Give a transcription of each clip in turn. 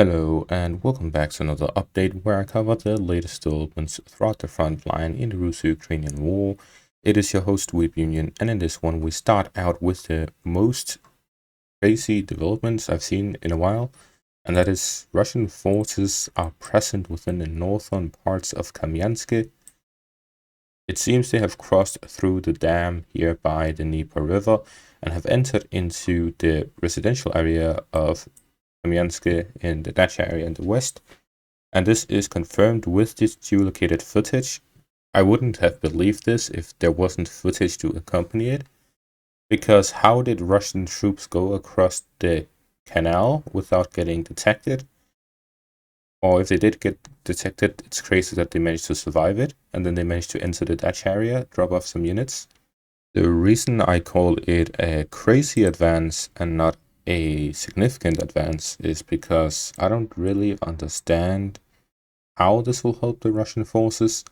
Hello and welcome back to another update where I cover the latest developments throughout the front line in the Russo-Ukrainian war. It is your host Weeb Union, and in this one we start out with the most crazy developments I've seen in a while, and that is Russian forces are present within the northern parts of Kam'yans'ke. It seems they have crossed through the dam here by the Dnieper River and have entered into the residential area of Kam'yans'ke in the Dacha area in the west, and this is confirmed with this geolocated footage. I wouldn't have believed this if there wasn't footage to accompany it, because how did Russian troops go across the canal without getting detected? Or if they did get detected, it's crazy that they managed to survive it, and then they managed to enter the Dacha area, drop off some units. The reason I call it a crazy advance and not a significant advance is because I don't really understand how this will help the Russian forces.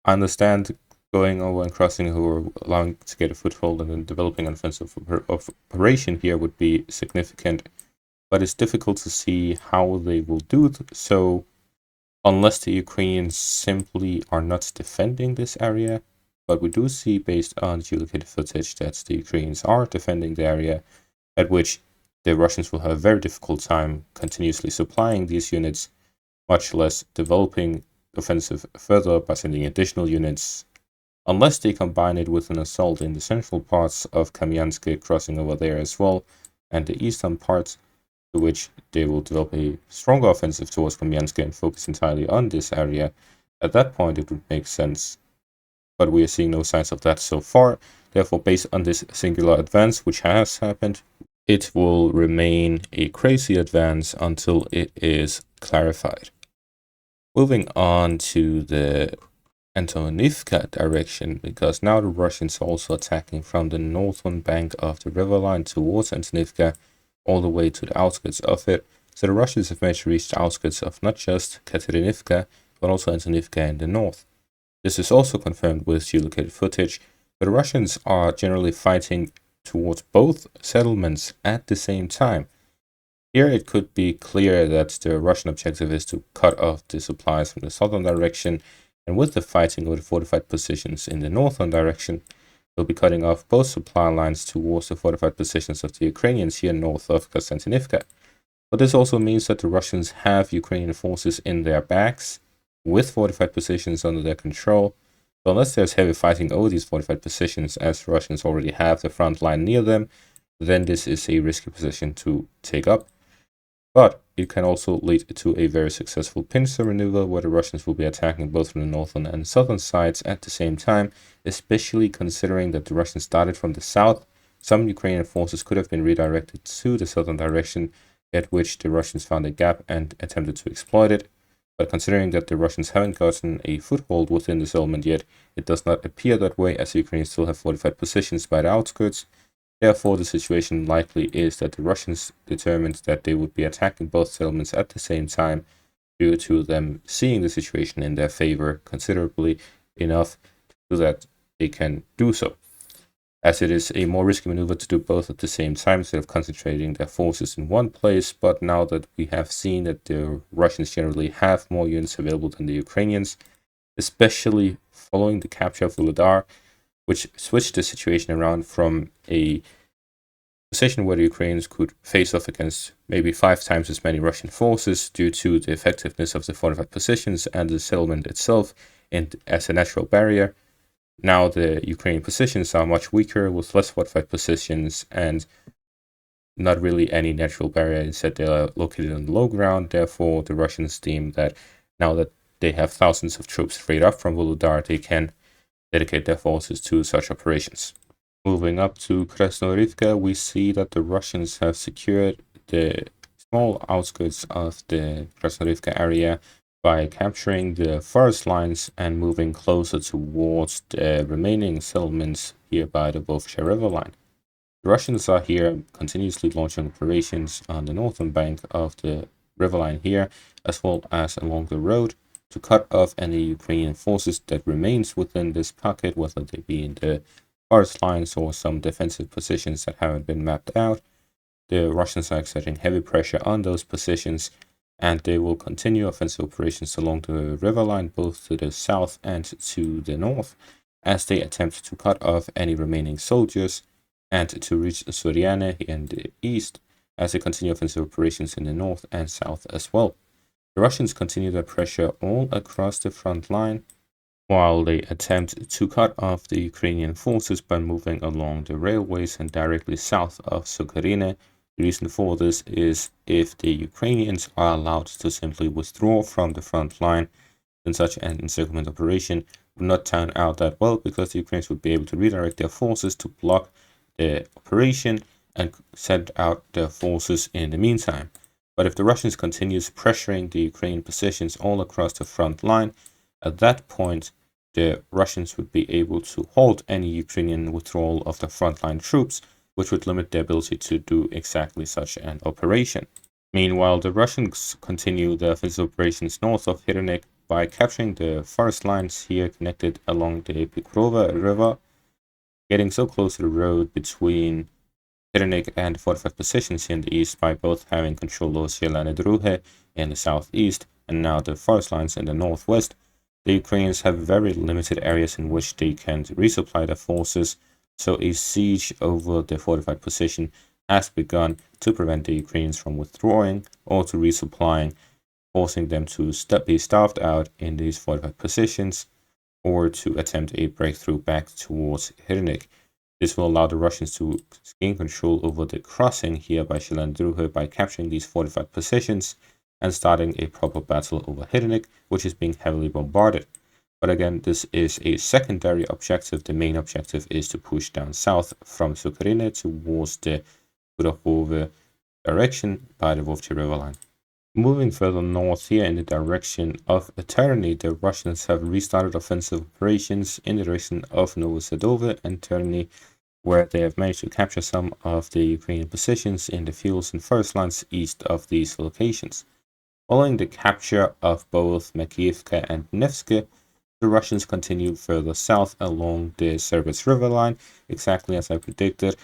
I understand going over and crossing who are allowing to get a foothold and then developing an offensive operation here would be significant, but it's difficult to see how they will do so unless the Ukrainians simply are not defending this area. But we do see, based on geolocated footage, that the Ukrainians are defending the area, at which the Russians will have a very difficult time continuously supplying these units, much less developing offensive further by sending additional units, unless they combine it with an assault in the central parts of Kam'yanske, crossing over there as well, and the eastern parts, to which they will develop a stronger offensive towards Kam'yanske and focus entirely on this area. At that point, it would make sense, but we are seeing no signs of that so far. Therefore, based on this singular advance, which has happened, it will remain a crazy advance until it is clarified. Moving on to the Antonivka direction, because now the Russians are also attacking from the northern bank of the river line towards Antonivka, all the way to the outskirts of it. So the Russians have managed to reach the outskirts of not just Katerinivka, but also Antonivka in the north. This is also confirmed with geolocated footage, but the Russians are generally fighting towards both settlements at the same time. Here it could be clear that the Russian objective is to cut off the supplies from the southern direction, and with the fighting over the fortified positions in the northern direction, they'll be cutting off both supply lines towards the fortified positions of the Ukrainians here north of Konstantinivka. But this also means that the Russians have Ukrainian forces in their backs, with fortified positions under their control. So unless there's heavy fighting over these fortified positions, as Russians already have the front line near them, then this is a risky position to take up. But it can also lead to a very successful pincer maneuver, where the Russians will be attacking both from the northern and southern sides at the same time, especially considering that the Russians started from the south. Some Ukrainian forces could have been redirected to the southern direction, at which the Russians found a gap and attempted to exploit it. But considering that the Russians haven't gotten a foothold within the settlement yet, it does not appear that way, as the Ukrainians still have fortified positions by the outskirts. Therefore, the situation likely is that the Russians determined that they would be attacking both settlements at the same time, due to them seeing the situation in their favor considerably enough so that they can do so, as it is a more risky maneuver to do both at the same time instead of concentrating their forces in one place. But now that we have seen that the Russians generally have more units available than the Ukrainians, especially following the capture of Volodar, which switched the situation around from a position where the Ukrainians could face off against maybe 5 times as many Russian forces due to the effectiveness of the fortified positions and the settlement itself and as a natural barrier. Now the Ukrainian positions are much weaker with less fortified positions and not really any natural barrier. Instead, they are located on the low ground. Therefore, the Russians deem that now that they have thousands of troops freed up from Volodar, they can dedicate their forces to such operations. Moving up to Krasnoyarivka, we see that the Russians have secured the small outskirts of the Krasnoyarivka area by capturing the forest lines and moving closer towards the remaining settlements here by the Volkhya River line. The Russians are here continuously launching operations on the northern bank of the river line here, as well as along the road, to cut off any Ukrainian forces that remains within this pocket, whether they be in the forest lines or some defensive positions that haven't been mapped out. The Russians are exerting heavy pressure on those positions and they will continue offensive operations along the river line, both to the south and to the north, as they attempt to cut off any remaining soldiers and to reach Suriane in the east, as they continue offensive operations in the north and south as well. The Russians continue their pressure all across the front line, while they attempt to cut off the Ukrainian forces by moving along the railways and directly south of Tsukurino. The reason for this is if the Ukrainians are allowed to simply withdraw from the front line, then such an encirclement operation would not turn out that well, because the Ukrainians would be able to redirect their forces to block the operation and send out their forces in the meantime. But if the Russians continues pressuring the Ukrainian positions all across the front line, at that point the Russians would be able to halt any Ukrainian withdrawal of the frontline troops, which would limit their ability to do exactly such an operation. Meanwhile, the Russians continue their offensive operations north of Hirnyk by capturing the forest lines here connected along the Pikrova River, getting so close to the road between Hirnyk and fortified positions here in the east by both having control over Anodivka in the southeast and now the forest lines in the northwest. The Ukrainians have very limited areas in which they can resupply their forces, so a siege over the fortified position has begun to prevent the Ukrainians from withdrawing or to resupplying, forcing them to be starved out in these fortified positions or to attempt a breakthrough back towards Hirnyk. This will allow the Russians to gain control over the crossing here by Anodivka by capturing these fortified positions and starting a proper battle over Hirnyk, which is being heavily bombarded. But again, this is a secondary objective. The main objective is to push down south from Tsukurino towards the Kursk direction by the Vovchi River line. Moving further north here in the direction of Terny, the Russians have restarted offensive operations in the direction of Novosadove and Terny, where they have managed to capture some of the Ukrainian positions in the fields and forest lines east of these locations. Following the capture of both Kam'yans'ke and Nevske, the Russians continued further south along the Siversk river line, exactly as I predicted.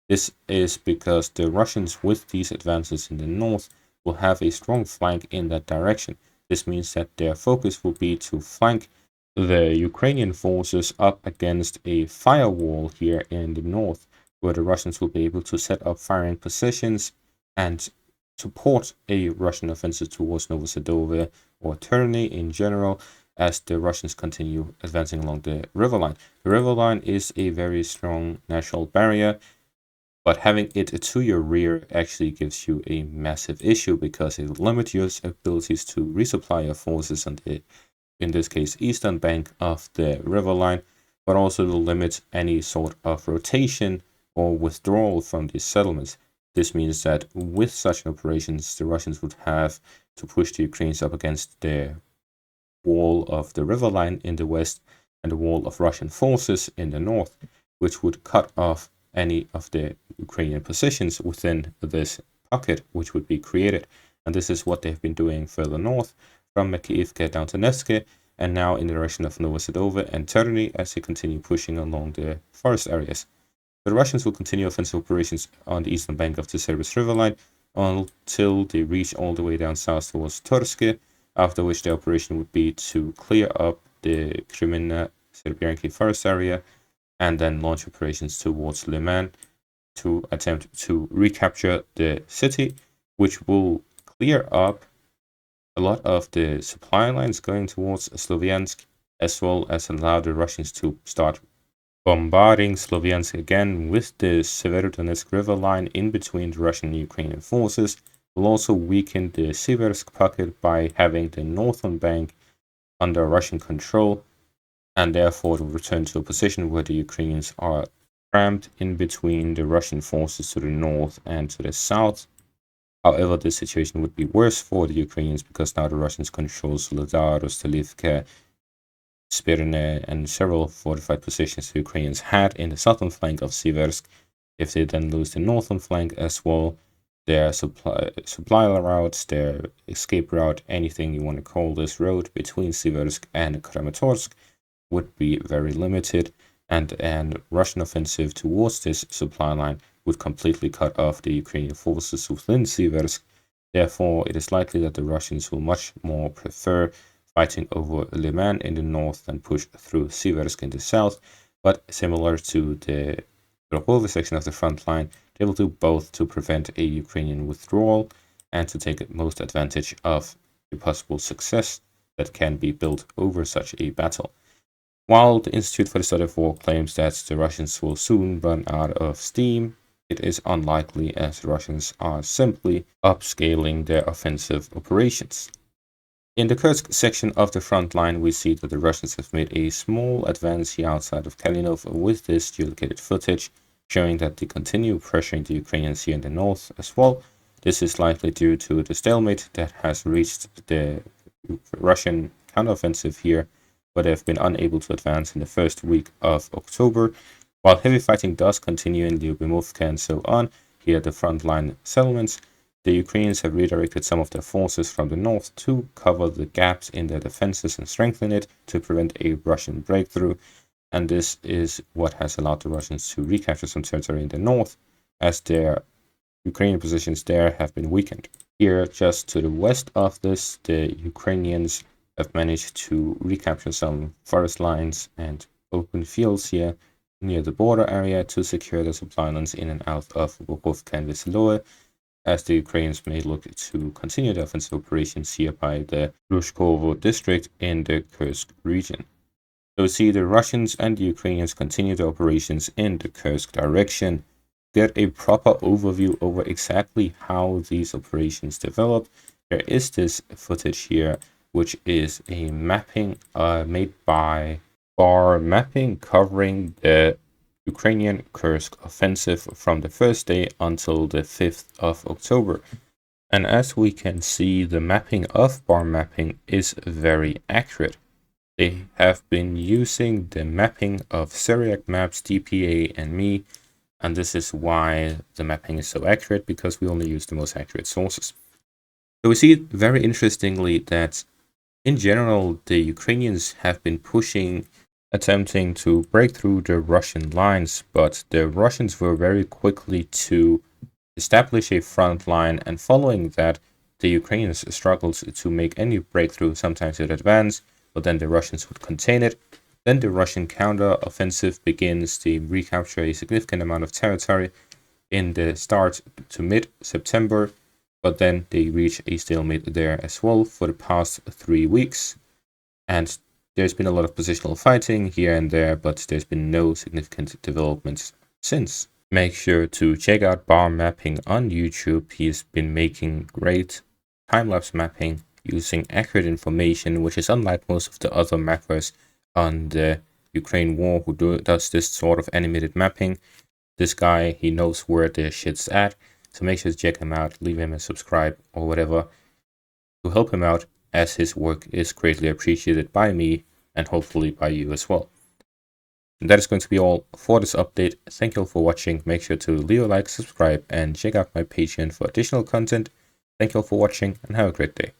This is because the Russians, with these advances in the north, will have a strong flank in that direction. This means that their focus will be to flank the Ukrainian forces up against a firewall here in the north, where the Russians will be able to set up firing positions and support a Russian offensive towards Novosadove or Terny in general, as the Russians continue advancing along the river line. The river line is a very strong natural barrier, but having it to your rear actually gives you a massive issue, because it limits your abilities to resupply your forces on the, in this case, eastern bank of the river line, but also to limit any sort of rotation or withdrawal from these settlements. This means that with such operations, the Russians would have to push the Ukrainians up against the wall of the river line in the west and the wall of Russian forces in the north, which would cut off any of the Ukrainian positions within this pocket which would be created. And this is what they've been doing further north from Kam'yans'ke down to Nevske, and now in the direction of Novosadove and Terny as they continue pushing along the forest areas. The Russians will continue offensive operations on the eastern bank of the Siversk river line until they reach all the way down south towards Kursk, after which the operation would be to clear up the Kamenskoe forest area and then launch operations towards Liman to attempt to recapture the city, which will clear up a lot of the supply lines going towards Sloviansk, as well as allow the Russians to start bombarding Sloviansk again with the Severodonetsk river line in between the Russian and Ukrainian forces. Will also weaken the Siversk pocket by having the northern bank under Russian control, and therefore it will return to a position where the Ukrainians are crammed in between the Russian forces to the north and to the south. However, this situation would be worse for the Ukrainians, because now the Russians control Soledar, Rostalivka, Spirne, and several fortified positions the Ukrainians had in the southern flank of Siversk. If they then lose the northern flank as well, their supply routes, their escape route, anything you want to call this road between Siversk and Kramatorsk, would be very limited, and Russian offensive towards this supply line would completely cut off the Ukrainian forces within Siversk, Therefore, it is likely that the Russians will much more prefer fighting over Liman in the north than push through Siversk in the south, but similar to the Rokovo section of the front line, they will do both to prevent a Ukrainian withdrawal and to take most advantage of the possible success that can be built over such a battle. While the Institute for the Study of War claims that the Russians will soon run out of steam, it is unlikely, as the Russians are simply upscaling their offensive operations. In the Kursk section of the front line, we see that the Russians have made a small advance here outside of Kalinov with this geolocated footage, showing that they continue pressuring the Ukrainians here in the north as well. This is likely due to the stalemate that has reached the Russian counteroffensive here, but they have been unable to advance in the first week of October. While heavy fighting does continue in Lyubimovka and so on, here at the frontline settlements, the Ukrainians have redirected some of their forces from the north to cover the gaps in their defenses and strengthen it to prevent a Russian breakthrough. And this is what has allowed the Russians to recapture some territory in the north, as their Ukrainian positions there have been weakened. Here, just to the west of this, the Ukrainians have managed to recapture some forest lines and open fields here near the border area to secure the supply lines in and out of Bukhovka and Veseloe, as the Ukrainians may look to continue their offensive operations here by the Rushkovo district in the Kursk region. So we see the Russians and the Ukrainians continue their operations in the Kursk direction. Get a proper overview over exactly how these operations developed. There is this footage here, which is a mapping made by bar mapping covering the Ukrainian Kursk offensive from the first day until the 5th of October. And as we can see, the mapping of bar mapping is very accurate. They have been using the mapping of Syriac maps, DPA and me, and this is why the mapping is so accurate, because we only use the most accurate sources. So we see very interestingly that in general, the Ukrainians have been attempting to break through the Russian lines, but the Russians were very quickly to establish a front line, and following that, the Ukrainians struggled to make any breakthrough. Sometimes it advanced, but then the Russians would contain it. Then the Russian counter-offensive begins to recapture a significant amount of territory in the start to mid-September, but then they reach a stalemate there as well for the past 3 weeks. And there's been a lot of positional fighting here and there, but there's been no significant developments since. Make sure to check out Bar Mapping on YouTube. He's been making great time-lapse mapping using accurate information, which is unlike most of the other mappers on the Ukraine war who does this sort of animated mapping. This guy, he knows where the shit's at, so make sure to check him out, leave him a subscribe or whatever to help him out, as his work is greatly appreciated by me and hopefully by you as well. And that is going to be all for this update. Thank you all for watching. Make sure to leave a like, subscribe, and check out my Patreon for additional content. Thank you all for watching, and have a great day.